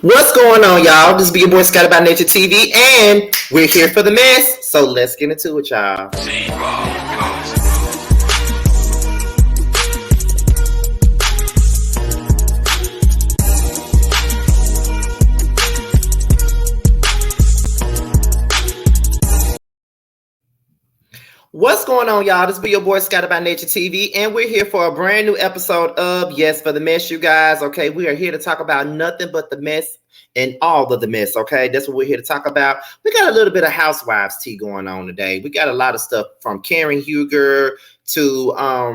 What's going on, y'all? This is your boy Scott About Nature TV, and we're here for the mess. So let's get into it, y'all. What's going on, y'all? This is your boy Scott About Nature TV, and we're here for a brand new episode of Yes for the Mess, you guys. Okay, we are here to talk about nothing but the mess and all of the mess. Okay, that's what we're here to talk about. We got a little bit of housewives tea going on today. We got a lot of stuff from Karen Huger to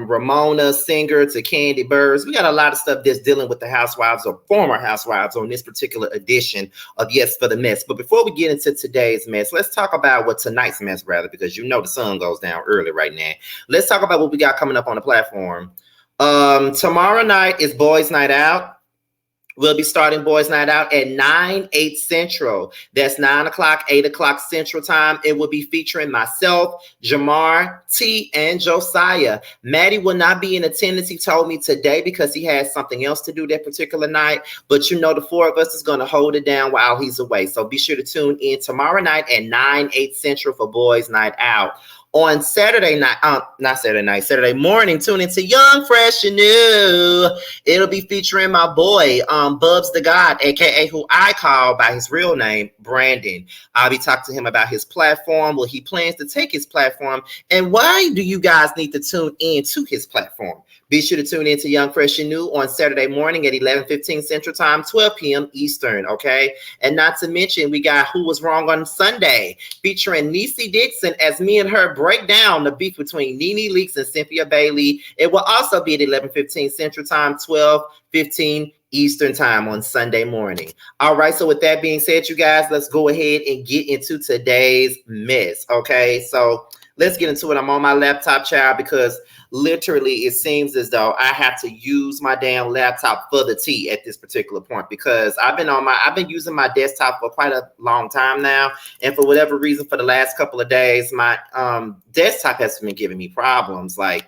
Ramona Singer to Kandi Burruss. We got a lot of stuff that's dealing with the housewives or former housewives on this particular edition of Yes for the Mess. But before we get into today's mess, let's talk about what tonight's mess, rather, because you know the sun goes down early right now. Let's talk about what we got coming up on the platform. Tomorrow night is Boys Night Out. We'll be starting Boys Night Out at 9/8 Central. That's 9 o'clock, 8 o'clock Central Time. It will be featuring myself, Jamar, T, and Josiah. Maddie will not be in attendance, he told me today, because he has something else to do that particular night. But you know, the four of us is going to hold it down while he's away. So be sure to tune in tomorrow night at 9/8 Central for Boys Night Out. On Saturday morning, tune into Young, Fresh, and New. It'll be featuring my boy, Bubs the God, aka who I call by his real name, Brandon. I'll be talking to him about his platform, where he plans to take his platform, and why do you guys need to tune in to his platform? Be sure to tune in to Young, Fresh, and New on Saturday morning at 11:15 Central Time, 12 p.m. Eastern, okay? And not to mention, we got Who Was Wrong on Sunday, featuring Niecy Dixon as me and her break down the beef between Nene Leakes and Cynthia Bailey. It will also be at 11:15 Central Time, 12:15 Eastern Time on Sunday morning. All right, so with that being said, you guys, let's go ahead and get into today's mess, okay? So let's get into it. I'm on my laptop, child, because literally it seems as though I have to use my damn laptop for the tea at this particular point, because I've been using my desktop for quite a long time now, and for whatever reason, for the last couple of days, my desktop has been giving me problems. Like,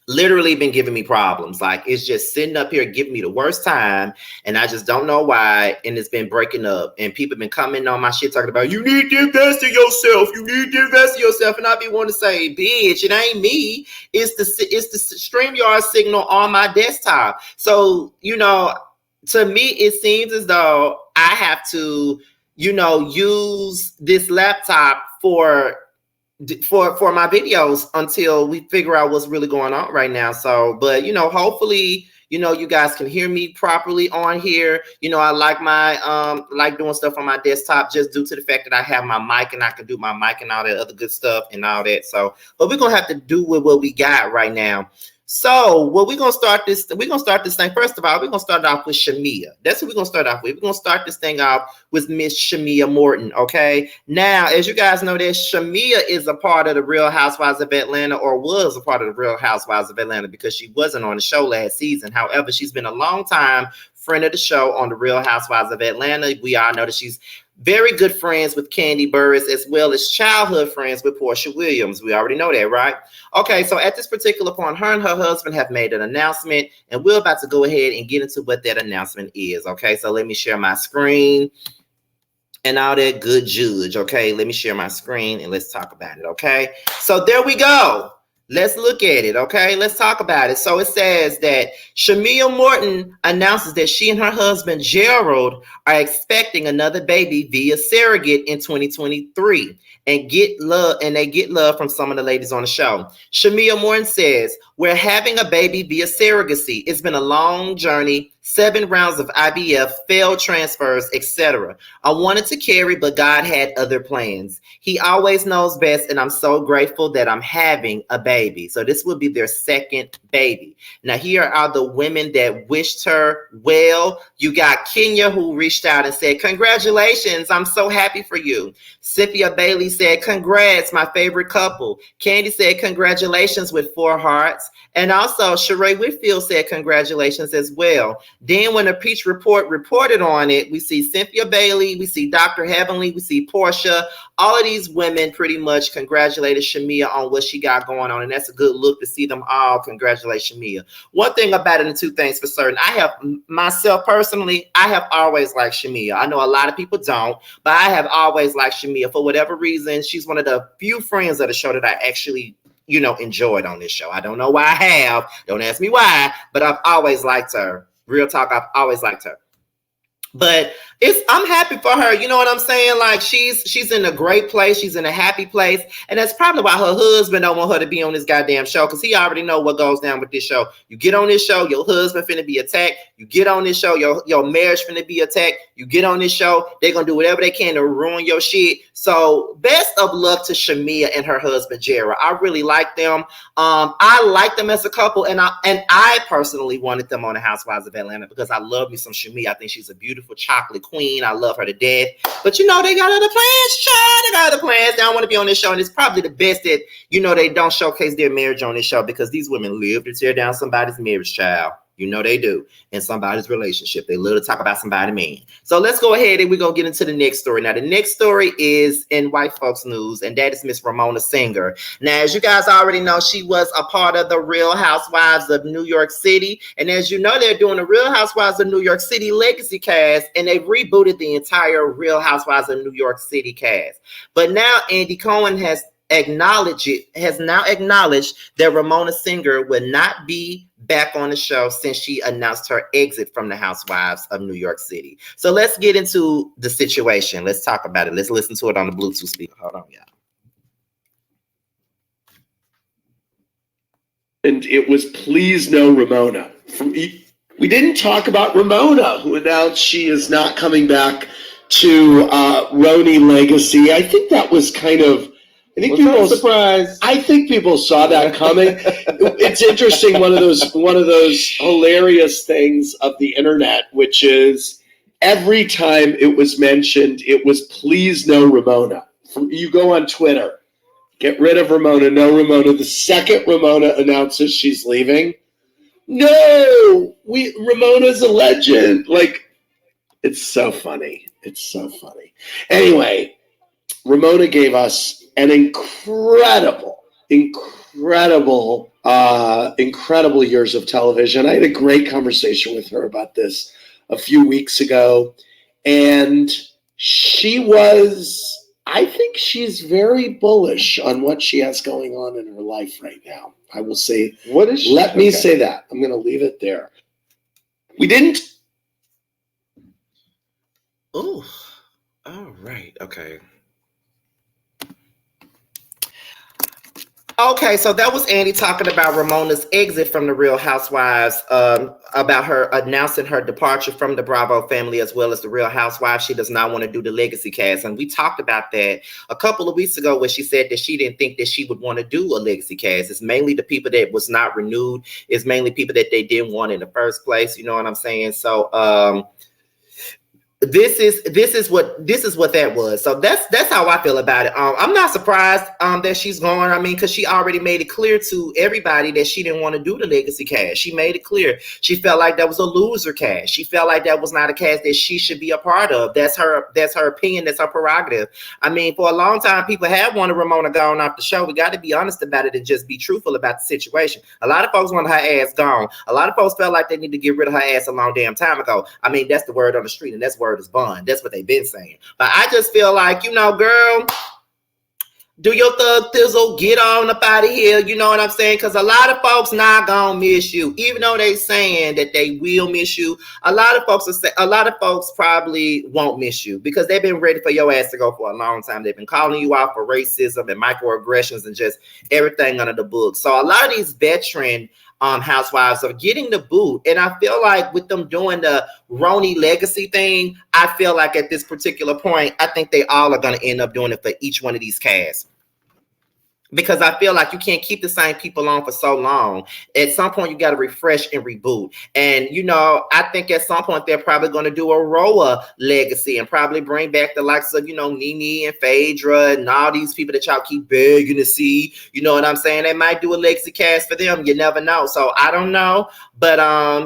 literally been giving me problems. Like, it's just sitting up here giving me the worst time, and I just don't know why. And it's been breaking up, and people have been coming on my shit talking about, you need to invest in yourself, you need to invest in yourself. And I be wanting to say, bitch, it ain't me, it's the StreamYard signal on my desktop. So, you know, to me it seems as though I have to, you know, use this laptop for my videos until we figure out what's really going on right now. So, but you know, hopefully, you know, you guys can hear me properly on here. You know, I like my like doing stuff on my desktop just due to the fact that I have my mic and I can do my mic and all that other good stuff and all that. So, but we're gonna have to do with what we got right now. So, well, we're gonna start this thing. First of all, we're gonna start off with Shamea. That's what we're gonna start off with. We're gonna start this thing off with Miss Shamea Morton. Okay. Now, as you guys know, that Shamea is a part of the Real Housewives of Atlanta, or was a part of the Real Housewives of Atlanta, because she wasn't on the show last season. However, she's been a long time friend of the show on the Real Housewives of Atlanta. We all know that she's very good friends with Kandi Burruss, as well as childhood friends with Portia Williams. We already know that, right? Okay, so at this particular point, her and her husband have made an announcement, and we're about to go ahead and get into what that announcement is. Okay, so let me share my screen and all that good judge. Okay, let me share my screen and let's talk about it. Okay, so there we go. Let's look at it, okay? Let's talk about it. So it says that Shamea Morton announces that she and her husband, Gerald, are expecting another baby via surrogate in 2023 and they get love from some of the ladies on the show. Shamea Morton says, we're having a baby via surrogacy. It's been a long journey, 7 rounds of IVF, failed transfers, etc. I wanted to carry, but God had other plans. He always knows best, and I'm so grateful that I'm having a baby. So this will be their second baby. Now, here are the women that wished her well. You got Kenya, who reached out and said, congratulations, I'm so happy for you. Cynthia Bailey said, congrats, my favorite couple. Kandi said, congratulations with 4 hearts. And also, Sheree Whitfield said, congratulations as well. Then when the Peach Report reported on it, we see Cynthia Bailey, we see Dr. Heavenly, we see Portia. All of these women pretty much congratulated Shamea on what she got going on. And that's a good look to see them all congratulate Shamea. One thing about it, and two things for certain. I have, myself personally, I have always liked Shamea. I know a lot of people don't, but I have always liked Shamea. For whatever reason, she's one of the few friends of the show that I actually, you know, enjoyed on this show. I don't know why I have. Don't ask me why, but I've always liked her. Real talk, I've always liked her. But I'm happy for her. You know what I'm saying? Like she's in a great place. She's in a happy place. And that's probably why her husband don't want her to be on this goddamn show, because he already know what goes down with this show. You get on this show, your husband finna be attacked. You get on this show, your marriage finna be attacked. You get on this show, they're gonna do whatever they can to ruin your shit. So best of luck to Shamea and her husband Jared. I really like them. I like them as a couple, and I personally wanted them on the Housewives of Atlanta because I love me some Shamea. I think she's a beautiful chocolate queen. I love her to death. But you know, they got other plans, child. They got other plans. They don't want to be on this show. And it's probably the best that, you know, they don't showcase their marriage on this show, because these women live to tear down somebody's marriage, child. You know they do. In somebody's relationship. They love to talk about somebody's man. So let's go ahead and we're going to get into the next story. Now, the next story is in white folks news, and that is Miss Ramona Singer. Now, as you guys already know, she was a part of the Real Housewives of New York City. And as you know, they're doing the Real Housewives of New York City legacy cast, and they've rebooted the entire Real Housewives of New York City cast. But now Andy Cohen has now acknowledged that Ramona Singer will not be back on the show since she announced her exit from the Housewives of New York City. So let's get into the situation. Let's talk about it. Let's listen to it on the Bluetooth speaker. Hold on, y'all. And it was Please No Ramona. We didn't talk about Ramona, who announced she is not coming back to Roni Legacy. I think that was kind of, I think people saw that coming. It's interesting. One of those hilarious things of the internet, which is every time it was mentioned, it was Please No Ramona. You go on Twitter, get rid of Ramona, no Ramona. The second Ramona announces she's leaving, no, Ramona's a legend. Like, it's so funny. It's so funny. Anyway, Ramona gave us an incredible years of television. I had a great conversation with her about this a few weeks ago, and I think she's very bullish on what she has going on in her life right now. I will say, let me say that. I'm going to leave it there. We didn't. Oh, all right. Okay. Okay, so that was Andy talking about Ramona's exit from the Real Housewives, about her announcing her departure from the Bravo family as well as the Real Housewives. She does not want to do the legacy cast. And we talked about that a couple of weeks ago when she said that she didn't think that she would want to do a legacy cast. It's mainly the people that was not renewed. It's mainly people that they didn't want in the first place. You know what I'm saying? So, this is what that was. So that's how I feel about it. I'm not surprised that she's gone. I mean, because she already made it clear to everybody that she didn't want to do the legacy cast. She made it clear. She felt like that was a loser cast. She felt like that was not a cast that she should be a part of. That's her opinion. That's her prerogative. I mean, for a long time, people have wanted Ramona gone off the show. We got to be honest about it and just be truthful about the situation. A lot of folks wanted her ass gone. A lot of folks felt like they need to get rid of her ass a long damn time ago. I mean, that's the word on the street, and that's word is bond. That's what they've been saying. But I just feel like, you know, girl, do your thug thizzle, get on up out of here. You know what I'm saying? Because a lot of folks not gonna miss you, even though they saying that they will miss you. A lot of folks probably won't miss you because they've been ready for your ass to go for a long time. They've been calling you out for racism and microaggressions and just everything under the book. So a lot of these veteran housewives are getting the boot, and I feel like with them doing the Roni legacy thing, I feel like at this particular point, I think they all are going to end up doing it for each one of these casts. because I feel like you can't keep the same people on for so long. At some point, you got to refresh and reboot. And, you know, I think at some point, they're probably going to do a Roa legacy and probably bring back the likes of, you know, Nene and Phaedra and all these people that y'all keep begging to see. You know what I'm saying? They might do a legacy cast for them. You never know. So I don't know. But,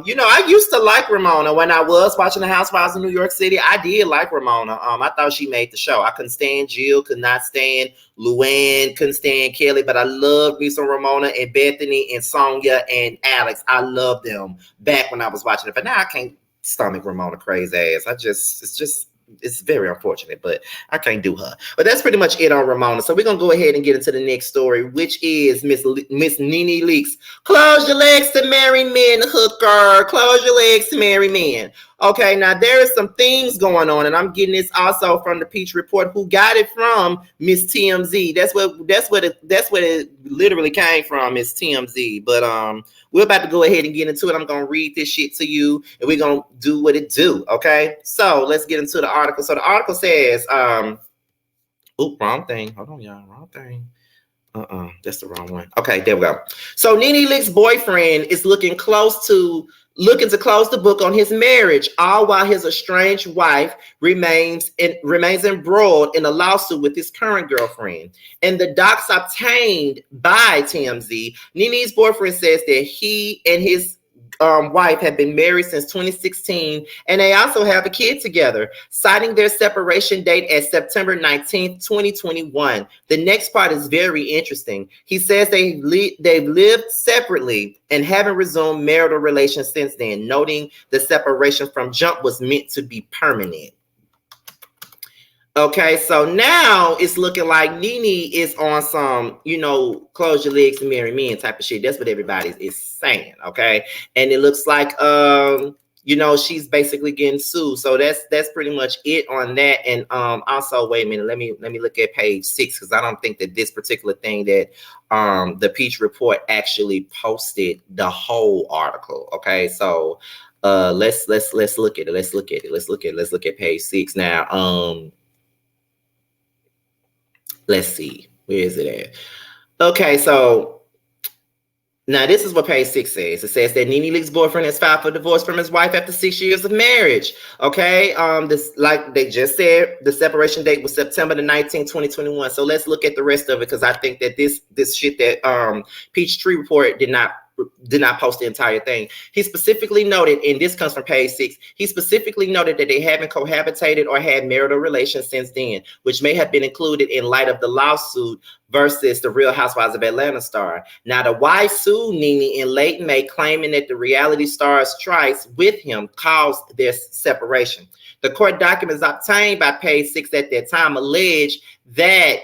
you know, I used to like Ramona when I was watching the Housewives of New York City. I did like Ramona. I thought she made the show. I couldn't stand Jill, could not stand Luann, couldn't stand Kelly, but I loved me some Ramona and Bethany and Sonia and Alex. I loved them back when I was watching it. But now I can't stomach Ramona crazy ass. It's very unfortunate, but I can't do her. But that's pretty much it on Ramona. So we're going to go ahead and get into the next story, which is Miss Nene Leakes. Close your legs to marry men, hooker. Close your legs to marry men. Okay, now there is some things going on, and I'm getting this also from the Peach Report, who got it from Miss TMZ. That's what it literally came from, Miss TMZ. But we're about to go ahead and get into it. I'm gonna read this shit to you, and we're gonna do what it do. Okay, so let's get into the article. So the article says, wrong thing. Hold on, y'all, wrong thing. That's the wrong one. Okay, there we go. So Nene Leakes' boyfriend is looking to close the book on his marriage, all while his estranged wife remains embroiled in a lawsuit with his current girlfriend. In the docs obtained by TMZ, Nene's boyfriend says that he and his wife have been married since 2016, and they also have a kid together, citing their separation date as September 19th, 2021. The next part is very interesting. He says they've lived separately and haven't resumed marital relations since then, noting the separation from jump was meant to be permanent. Okay, so now it's looking like Nene is on some, you know, close your legs and marry men type of shit. That's what everybody is saying, okay? And it looks like, you know, she's basically getting sued. So that's pretty much it on that. And also, wait a minute, let me look at page 6, because I don't think that this particular thing that the Peach Report actually posted the whole article. Okay, so let's look at it. Let's look at page 6 now. Let's see. Where is it at? Okay, so now this is what page 6 says. It says that Nene Leakes' boyfriend has filed for divorce from his wife after 6 years of marriage. Okay, this, like they just said, the separation date was September the 19th, 2021. So let's look at the rest of it, because I think that this shit that Peachtree Report did not post the entire thing. He specifically noted, and this comes from page 6, he specifically noted that they haven't cohabitated or had marital relations since then, which may have been included in light of the lawsuit versus the Real Housewives of Atlanta star. Now, the wife sued Nene in late May, claiming that the reality star's tryst with him caused their separation. The court documents obtained by page 6 at that time alleged that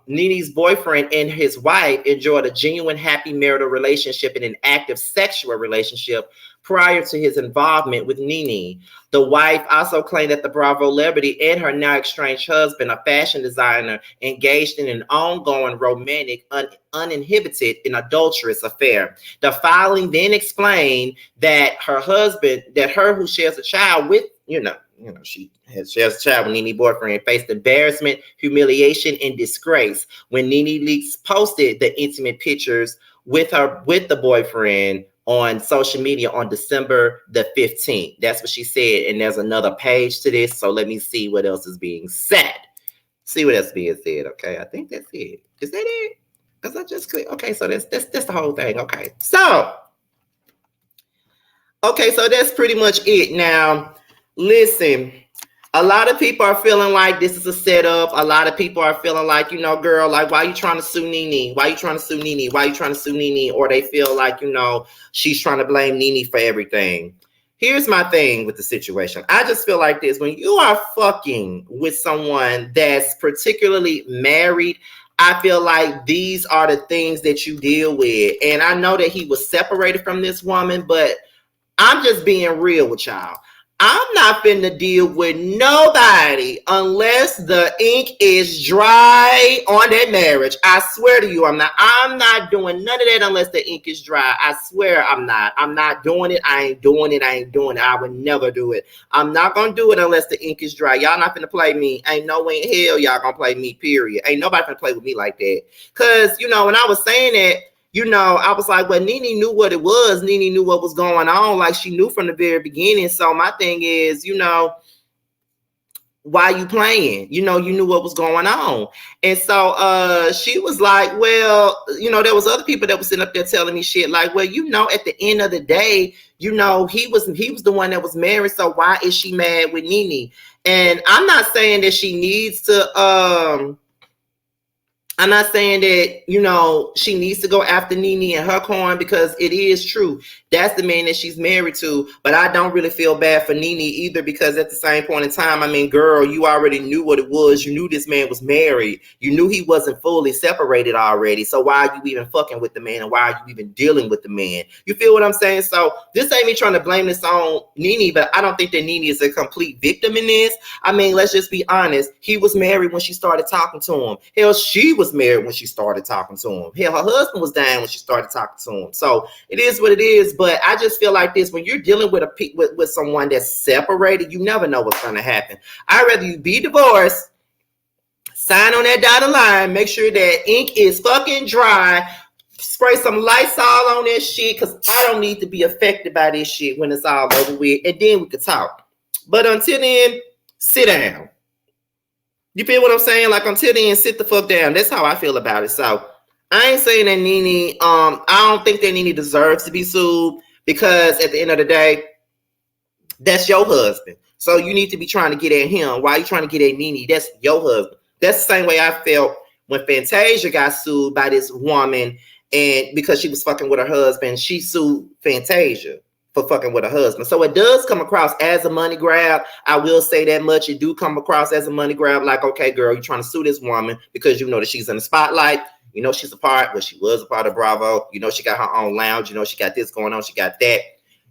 Nene's boyfriend and his wife enjoyed a genuine happy marital relationship and an active sexual relationship prior to his involvement with Nene. The wife also claimed that the Bravo celebrity and her now estranged husband, a fashion designer, engaged in an ongoing romantic, uninhibited and adulterous affair. The filing then explained that her husband, who shares a child with, she shares a child with Nene's boyfriend, faced embarrassment, humiliation, and disgrace when Nene Leakes posted the intimate pictures with the boyfriend on social media on December the 15th. That's what she said. And there's another page to this. So let me see what else is being said. Okay, I think that's it. Is that it? Because I just clicked. Okay, so that's the whole thing. Okay, so that's pretty much it. Now, listen, a lot of people are feeling like this is a setup. A lot of people are feeling like, girl, like, why are you trying to sue Nene? Why are you trying to sue Nene? Why are you trying to sue Nene? Or they feel like, she's trying to blame Nene for everything. Here's my thing with the situation. I just feel like this. When you are fucking with someone that's particularly married, I feel like these are the things that you deal with. And I know that he was separated from this woman, but I'm just being real with y'all. I'm not finna deal with nobody unless the ink is dry on that marriage. I swear to you, I'm not doing none of that unless the ink is dry. I swear I'm not doing it. I ain't doing it. I would never do it. I'm not gonna do it unless the ink is dry. Y'all not finna play me. Ain't no way in hell y'all gonna play me, period. Ain't nobody finna play with me like that. Cause when I was saying that, I was like, well, Nene knew what it was. Nene knew what was going on. Like, she knew from the very beginning. So my thing is, why you playing? You knew what was going on. And so she was like, well, there was other people that was sitting up there telling me shit like, well, at the end of the day, he was the one that was married. So why is she mad with Nene? And I'm not saying that she needs to I'm not saying that, she needs to go after Nene and her coin, because it is true. That's the man that she's married to. But I don't really feel bad for Nene either, because at the same point in time, I mean, girl, you already knew what it was. You knew this man was married. You knew he wasn't fully separated already. So why are you even fucking with the man? And why are you even dealing with the man? You feel what I'm saying? So this ain't me trying to blame this on Nene, but I don't think that Nene is a complete victim in this. I mean, let's just be honest. He was married when she started talking to him. Hell, she was married when she started talking to him. Hell, her husband was dying when she started talking to him. So it is what it is. But I just feel like this: when you're dealing with with someone that's separated, you never know what's going to happen. I'd rather you be divorced, sign on that dotted line, make sure that ink is fucking dry, spray some Lysol on this shit, because I don't need to be affected by this shit when it's all over with, and then we could talk. But until then, sit down. You feel what I'm saying? Like, until then, sit the fuck down. That's how I feel about it. So I ain't saying that Nene, I don't think that Nene deserves to be sued, because at the end of the day, that's your husband. So you need to be trying to get at him. Why are you trying to get at Nene? That's your husband. That's the same way I felt when Fantasia got sued by this woman, and because she was fucking with her husband, she sued Fantasia for fucking with her husband. So it does come across as a money grab. I will say that much. It do come across as a money grab. Like, okay, girl, you're trying to sue this woman because you know that she's in the spotlight. You know she was a part of Bravo. You know she got her own lounge. You know she got this going on. She got that.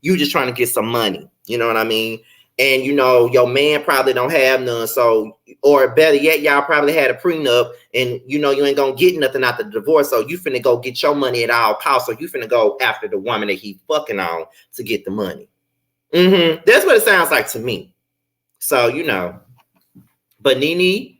You just trying to get some money. You know what I mean? And your man probably don't have none. So, or better yet, y'all probably had a prenup, and you ain't gonna get nothing out the divorce. So you finna go get your money at all costs. So you finna go after the woman that he fucking on to get the money. That's what it sounds like to me. So but Nene,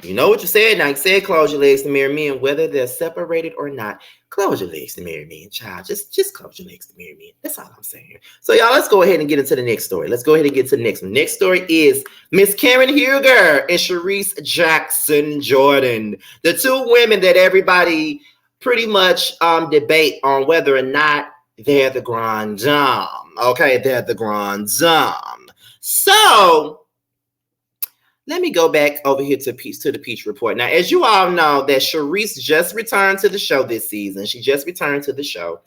you know what you said. Now you said close your legs to marry me, and whether they're separated or not, close your legs to marry me, and child, just close your legs to marry me. That's all I'm saying. So y'all, let's go ahead and get into the next story. Let's go ahead and get to the next one. Next story is Miss Karen Huger and Charrisse Jackson Jordan, the two women that everybody pretty much debate on whether or not they're the grand dame. Okay, they're the grand dame. So let me go back over here to the Peach Report. Now, as you all know, that Charrisse just returned to the show this season. She just returned to the show.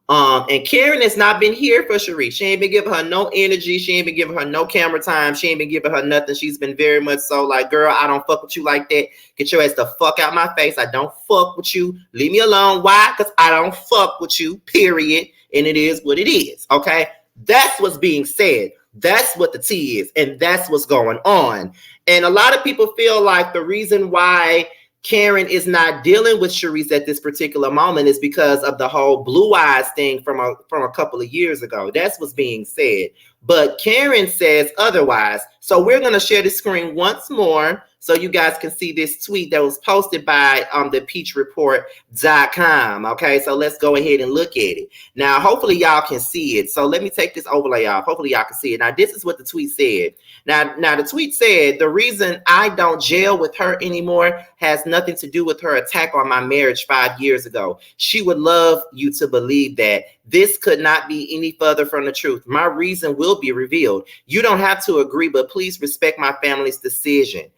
And Karen has not been here for Charrisse. She ain't been giving her no energy. She ain't been giving her no camera time. She ain't been giving her nothing. She's been very much so like, girl, I don't fuck with you like that. Get your ass the fuck out my face. I don't fuck with you. Leave me alone. Why? Because I don't fuck with you, period. And it is what it is, okay? That's what's being said. That's what the tea is, and that's what's going on. And a lot of people feel like the reason why Karen is not dealing with Charrisse at this particular moment is because of the whole blue eyes thing from a couple of years ago. That's what's being said. But Karen says otherwise. So we're going to share the screen once more so you guys can see this tweet that was posted by the peachreport.com. Okay, so let's go ahead and look at it. Now, hopefully y'all can see it. So let me take this overlay off. Hopefully y'all can see it. Now, this is what the tweet said. Now the tweet said, the reason I don't jail with her anymore has nothing to do with her attack on my marriage 5 years ago. She would love you to believe that. This could not be any further from the truth. My reason will be revealed. You don't have to agree, but please respect my family's decision.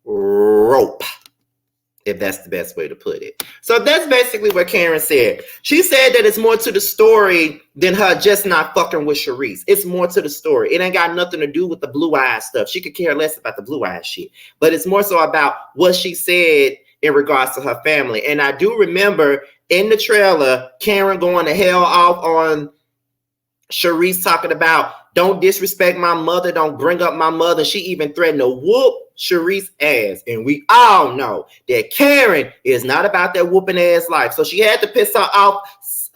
#rope. If that's the best way to put it. So that's basically what Karen said. She said that it's more to the story than her just not fucking with Charrisse. It's more to the story. It ain't got nothing to do with the blue eyes stuff. She could care less about the blue eyes shit. But it's more so about what she said in regards to her family. And I do remember in the trailer, Karen going to hell off on Charrisse talking about Don't disrespect my mother. Don't bring up my mother. She even threatened to whoop Charrisse ass. And we all know that Karen is not about that whooping ass life. So she had to piss her off.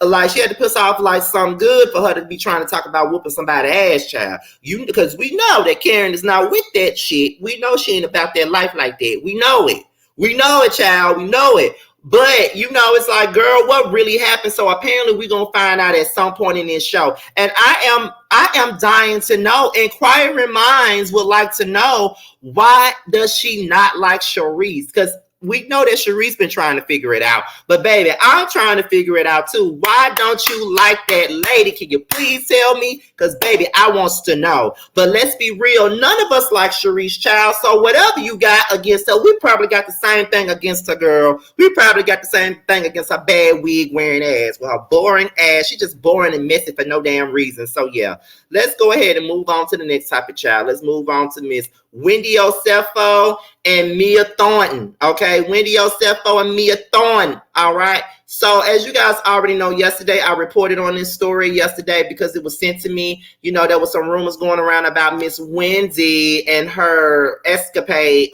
Like she had to piss off like something good for her to be trying to talk about whooping somebody's ass, child. Because we know that Karen is not with that shit. We know she ain't about that life like that. We know it. We know it, child. We know it. But, you know, it's like, girl, what really happened? So apparently we're going to find out at some point in this show. And I am dying to know. Inquiring minds would like to know, why does she not like Charrisse? Because we know that Charrisse been trying to figure it out. But, baby, I'm trying to figure it out, too. Why don't you like that lady? Can you please tell me? Because, baby, I wants to know. But let's be real. None of us like Charrisse, child. So whatever you got against her, we probably got the same thing against her, girl. We probably got the same thing against her bad wig-wearing ass. With her boring ass. She just boring and messy for no damn reason. So, yeah. Let's go ahead and move on to the next topic, child. Let's move on to Miss Wendy Osefo and Mia Thornton. Okay, Wendy Osefo and Mia Thornton. All right. So as you guys already know, yesterday I reported on this story yesterday because it was sent to me. You know, there was some rumors going around about Miss Wendy and her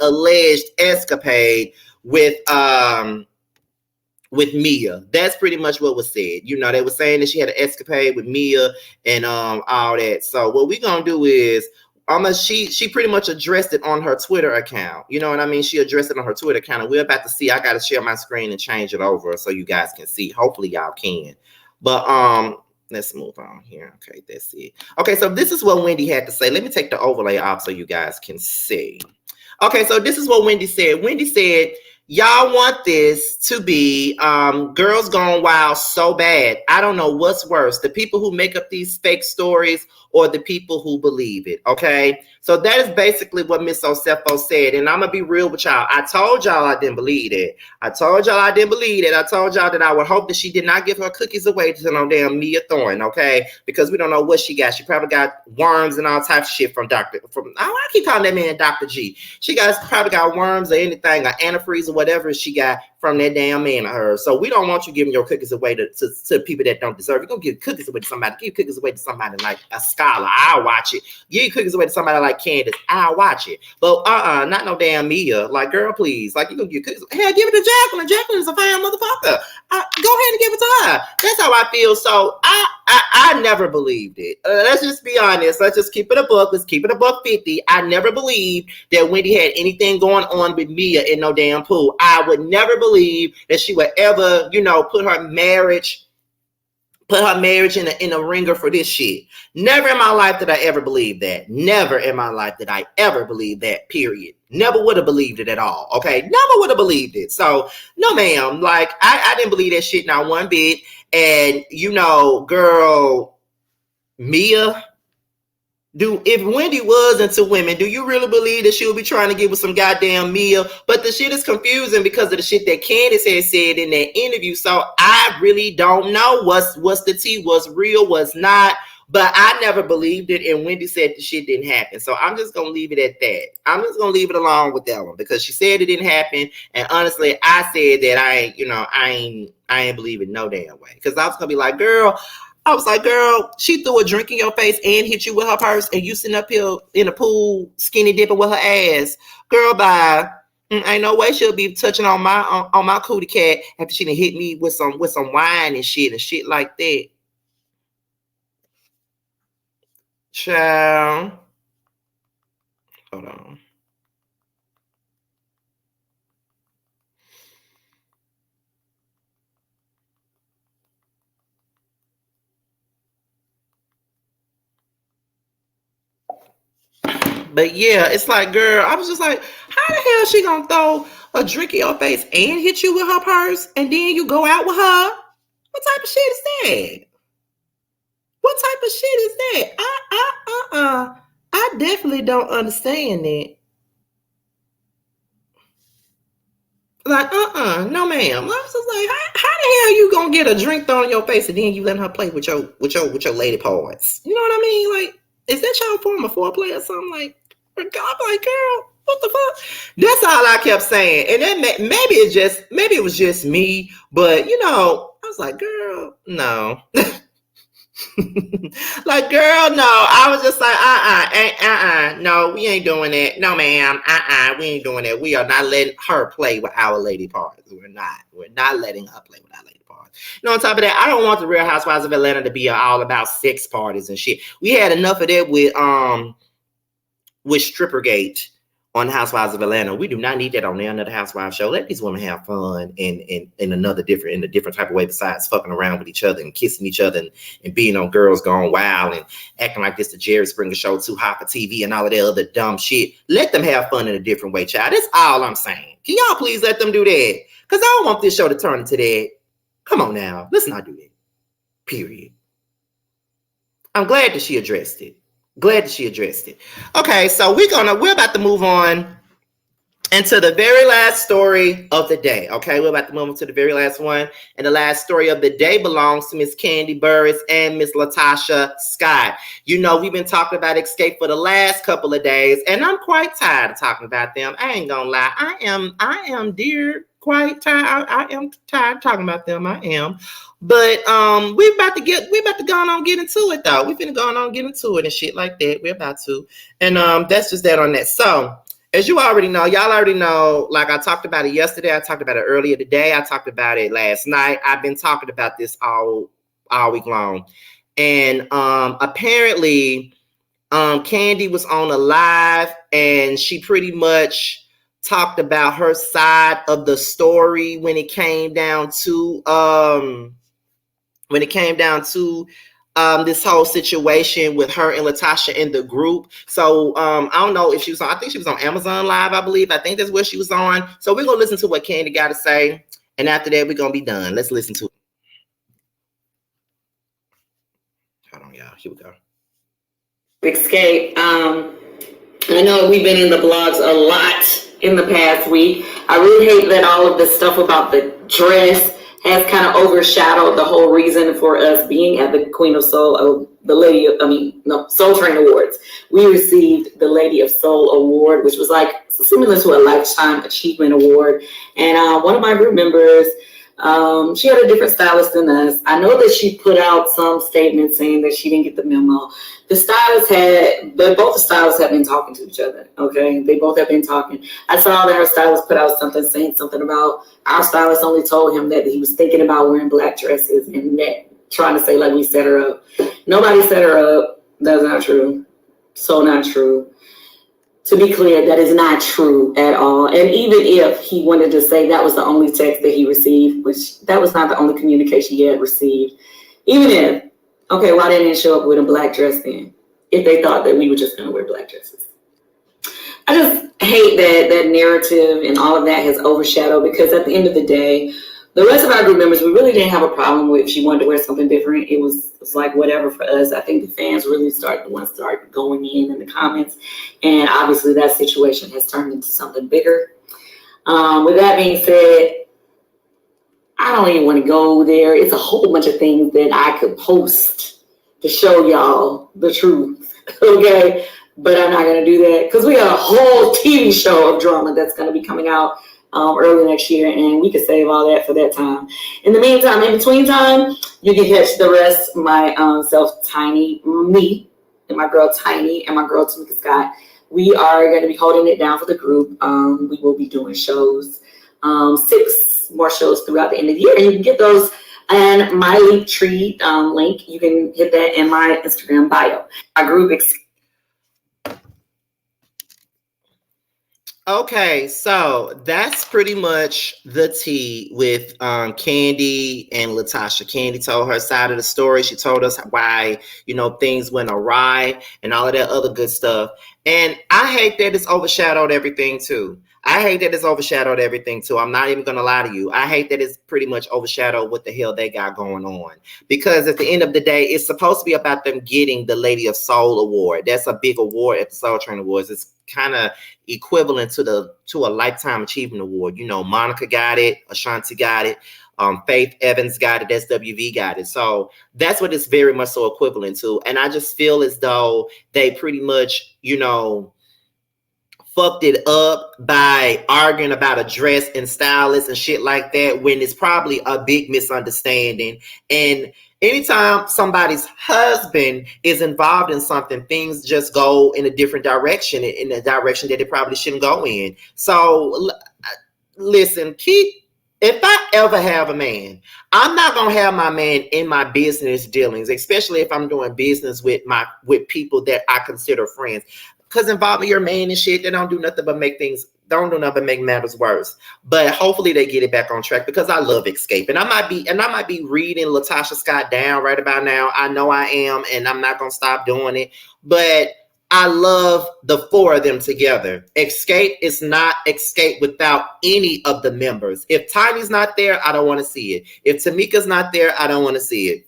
alleged escapade with Mia. That's pretty much what was said. You know, they were saying that she had an escapade with Mia and all that. So what we're gonna do is she pretty much addressed it on her Twitter account. You know what I mean? She addressed it on her Twitter account, and we're about to see. I gotta share my screen and change it over so you guys can see. Hopefully y'all can. But let's move on here. Okay, that's it. Okay, so this is what Wendy had to say. Let me take the overlay off so you guys can see. Okay, so this is what Wendy said. Wendy said, y'all want this to be Girls Gone Wild so bad. I don't know what's worse, the people who make up these fake stories or the people who believe it, okay? So that is basically what Miss Osefo said, and I'm going to be real with y'all. I told y'all I didn't believe it. I told y'all I didn't believe it. I told y'all that I would hope that she did not give her cookies away to no damn Mia Thornton, okay? Because we don't know what she got. She probably got worms and all types of shit I keep calling that man Dr. G. She probably got worms or anything, or antifreeze or whatever she got from that damn man of hers. So we don't want you giving your cookies away to people that don't deserve it. Go give cookies away to somebody. Give cookies away to somebody like a scholar. I'll watch it. Give cookies away to somebody like Candace. I'll watch it. But not no damn Mia. Like, girl, please. Like, you gonna give cookies. Hell, give it to Jacqueline. Jacqueline is a fine motherfucker. Go ahead and give it to her. That's how I feel. So I never believed it. Let's just be honest. Let's just keep it a buck. Let's keep it a $1.50. I never believed that Wendy had anything going on with Mia in no damn pool. I would never believe that she would ever, you know, put her marriage in a ringer for this shit. Never in my life did I ever believe that. Never in my life did I ever believe that, period. Never would have believed it at all, okay? Never would have believed it. So, no, ma'am. Like, I didn't believe that shit not one bit. And, you know, girl, Mia, if Wendy was into women, do you really believe that she would be trying to get with some goddamn Mia? But the shit is confusing because of the shit that Candace had said in that interview. So I really don't know what's the tea, what's real, what's not. But I never believed it, and Wendy said the shit didn't happen. So I'm just gonna leave it at that. I'm just gonna leave it alone with that one because she said it didn't happen. And honestly, I said that I ain't believe it no damn way. Because I was gonna be like, girl, she threw a drink in your face and hit you with her purse, and you sitting up here in the pool, skinny dipping with her ass. Girl, bye. Ain't no way she'll be touching on my cootie cat after she done hit me with some wine and shit like that. Child. Hold on. But yeah, it's like, girl, I was just like, how the hell is she gonna throw a drink in your face and hit you with her purse and then you go out with her? What type of shit is that? What type of shit is that? I definitely don't understand it. Like, no, ma'am. I was just like, how the hell you gonna get a drink thrown in your face and then you letting her play with your lady parts? You know what I mean? Like, is that your form of foreplay or something? Like, I'm like, girl, what the fuck? That's all I kept saying. And then maybe it was just me, but you know, I was like, girl, no. Like, girl, no. I was just like, no, we ain't doing that. No, ma'am, we ain't doing that. We are not letting her play with our lady parts. We're not letting her play with our lady parts. You know, on top of that, I don't want the Real Housewives of Atlanta to be all about sex parties and shit. We had enough of that with Strippergate on Housewives of Atlanta. We do not need that on another Housewives show. Let these women have fun in a different type of way besides fucking around with each other and kissing each other and being on Girls Gone Wild and acting like this the Jerry Springer show, too hot for TV and all of that other dumb shit. Let them have fun in a different way, child. That's all I'm saying. Can y'all please let them do that? Because I don't want this show to turn into that. Come on now. Let's not do that. Period. I'm glad that she addressed it. Okay, so we're about to move on into the very last story of the day. Okay, we're about to move into the very last one. And the last story of the day belongs to Miss Kandi Burruss and Miss Latasha Scott. You know, we've been talking about Xscape for the last couple of days, and I'm quite tired of talking about them. I ain't gonna lie. I am quite tired. I am tired of talking about them. I am. But we're about to go on get into it though. We're finna go on get into it and shit like that. We're about to. And that's just that on that. So as you already know, y'all already know, like I talked about it yesterday, I talked about it earlier today, I talked about it last night. I've been talking about this all week long. And apparently Kandi was on a live and she pretty much talked about her side of the story when it came down to this whole situation with her and Latasha in the group. So I don't know if she was on, I think she was on Amazon Live, I believe. I think that's where she was on. So we're gonna listen to what Kandi got to say, and after that we're gonna be done. Let's listen to it. Hold on, y'all. Here we go. Xscape. I know we've been in the blogs a lot in the past week. I really hate that all of the stuff about the dress has kind of overshadowed the whole reason for us being at the Queen of Soul, Soul Train Awards. We received the Lady of Soul Award, which was like similar to a Lifetime Achievement Award. And one of my group members, she had a different stylist than us. I know that she put out some statement saying that she didn't get the memo. Both the stylists have been talking to each other, okay? They both have been talking. I saw that her stylist put out something saying something about our stylist only told him that he was thinking about wearing black dresses and that trying to say like we set her up. Nobody set her up. That's not true. So not true. To be clear, that is not true at all. And even if he wanted to say that was the only text that he received, which that was not the only communication he had received, even if, okay, why didn't they show up with a black dress then? If they thought that we were just going to wear black dresses. I just hate that narrative and all of that has overshadowed, because at the end of the day, the rest of our group members, we really didn't have a problem with if she wanted to wear something different. It was like whatever for us. I think the fans really started going in the comments. And obviously that situation has turned into something bigger. With that being said, I don't even want to go there. It's a whole bunch of things that I could post to show y'all the truth. Okay. But I'm not going to do that because we got a whole TV show of drama that's going to be coming out early next year, and we could save all that for that time. In the meantime, in between time, you can catch the rest, myself, Tiny, me, and my girl Tiny, and my girl Tamika Scott. We are going to be holding it down for the group. We will be doing shows, 6 more shows throughout the end of the year, and you can get those and my Linktree link. You can hit that in my Instagram bio. Our group Okay, so that's pretty much the tea with Kandi and Latasha. Kandi told her side of the story. She told us why, things went awry and all of that other good stuff. And I hate that it's overshadowed everything too. I'm not even going to lie to you. I hate that it's pretty much overshadowed what the hell they got going on. Because at the end of the day, it's supposed to be about them getting the Lady of Soul Award. That's a big award at the Soul Train Awards. It's kind of equivalent to a Lifetime Achievement Award. Monica got it, Ashanti got it, Faith Evans got it, SWV got it. So that's what it's very much so equivalent to. And I just feel as though they pretty much, fucked it up by arguing about a dress and stylist and shit like that, when it's probably a big misunderstanding. And Anytime somebody's husband is involved in something, things just go in a different direction, in a direction that it probably shouldn't go in. So listen, if I ever have a man, I'm not gonna have my man in my business dealings, especially if I'm doing business with people that I consider friends. Because involving your man and shit, they don't do nothing but make matters worse. But hopefully they get it back on track, because I love Xscape. And I might be reading Latasha Scott down right about now. I know I am, and I'm not gonna stop doing it. But I love the four of them together. Xscape is not Xscape without any of the members. If Tiny's not there, I don't want to see it. If Tamika's not there, I don't want to see it.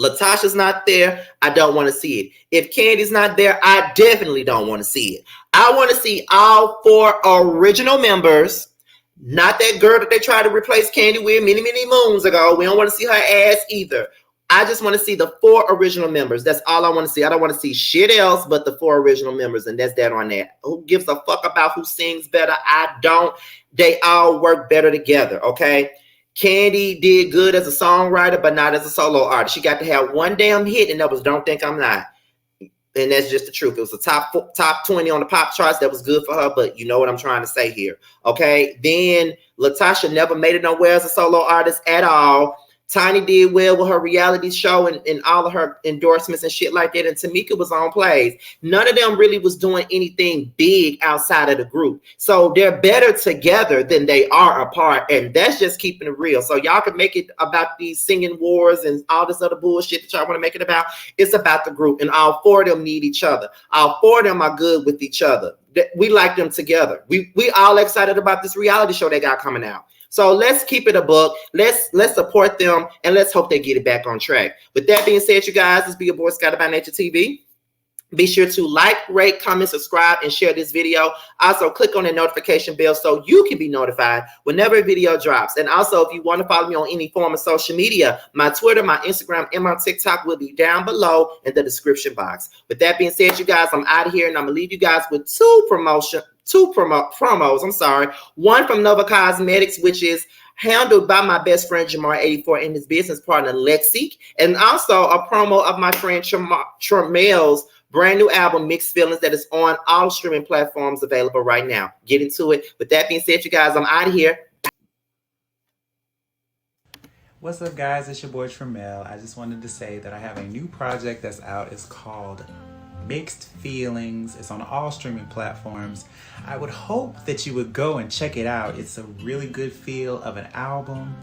Latasha's not there, I don't want to see it. If Kandi's not there, I definitely don't want to see it. I want to see all four original members, not that girl that they tried to replace Kandi with many, many moons ago. We don't want to see her ass either. I just want to see the four original members. That's all I want to see. I don't want to see shit else but the four original members, and that's that on that. Who gives a fuck about who sings better? I don't. They all work better together, okay? Kandi did good as a songwriter, but not as a solo artist. She got to have one damn hit, and that was Don't Think I'm Not. And that's just the truth. It was the top 20 on the pop charts. That was good for her, but you know what I'm trying to say here. Okay? Then Latasha never made it nowhere as a solo artist at all. Tiny did well with her reality show and all of her endorsements and shit like that. And Tamika was on plays. None of them really was doing anything big outside of the group. So they're better together than they are apart. And that's just keeping it real. So y'all can make it about these singing wars and all this other bullshit that y'all want to make it about. It's about the group. And all four of them need each other. All four of them are good with each other. We like them together. We all excited about this reality show they got coming out. So let's keep it a book. Let's support them, and let's hope they get it back on track. With that being said, you guys, this be your boy Scott by Nature TV. Be sure to like, rate, comment, subscribe, and share this video. Also, click on the notification bell so you can be notified whenever a video drops. And also, if you want to follow me on any form of social media, my Twitter, my Instagram, and my TikTok will be down below in the description box. With that being said, you guys, I'm out of here, and I'm going to leave you guys with two promos. I'm sorry. One from Nova Cosmetics, which is handled by my best friend Jamar84 and his business partner Lexi, and also a promo of my friend Tramel's brand new album Mixed Feelings that is on all streaming platforms available right now. Get into it. With that being said, you guys, I'm out of here. What's up, guys? It's your boy Tramel. I just wanted to say that I have a new project that's out. It's called Mixed Feelings. It's on all streaming platforms. I would hope that you would go and check it out. It's a really good feel of an album.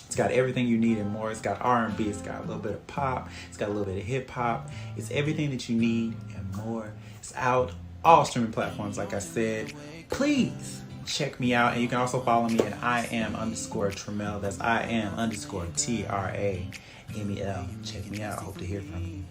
It's got everything you need and more. It's got R&B, it's got a little bit of pop, it's got a little bit of hip hop. It's everything that you need and more. It's out all streaming platforms, like I said. Please check me out, and you can also follow me at IAM_Tramel. That's IAM_TRAMEL. Check me out. I hope to hear from you.